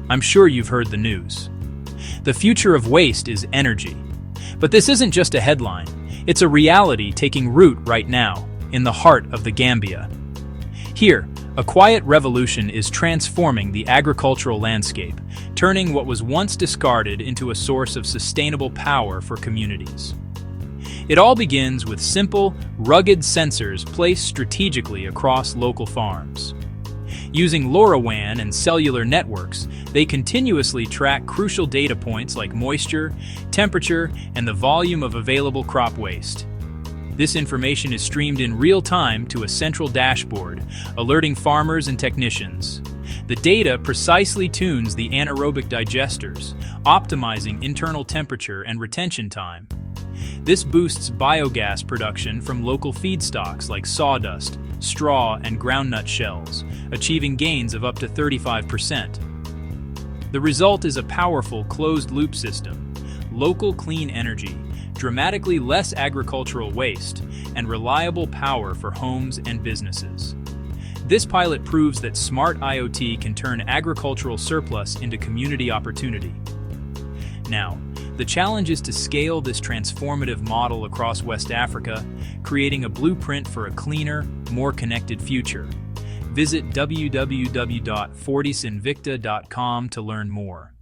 I'm sure you've heard the news. The future of waste is energy. But this isn't just a headline. It's a reality taking root right now, in the heart of the Gambia. Here, a quiet revolution is transforming the agricultural landscape, turning what was once discarded into a source of sustainable power for communities. It all begins with simple, rugged sensors placed strategically across local farms. Using LoRaWAN and cellular networks, they continuously track crucial data points like moisture, temperature, and the volume of available crop waste. This information is streamed in real time to a central dashboard, alerting farmers and technicians. The data precisely tunes the anaerobic digesters, optimizing internal temperature and retention time. This boosts biogas production from local feedstocks like sawdust, straw, and groundnut shells, achieving gains of up to 35%. The result is a powerful closed-loop system, local clean energy, dramatically less agricultural waste, and reliable power for homes and businesses. This pilot proves that smart IoT can turn agricultural surplus into community opportunity. Now, the challenge is to scale this transformative model across West Africa, creating a blueprint for a cleaner, more connected future. Visit www.fortisinvicta.com to learn more.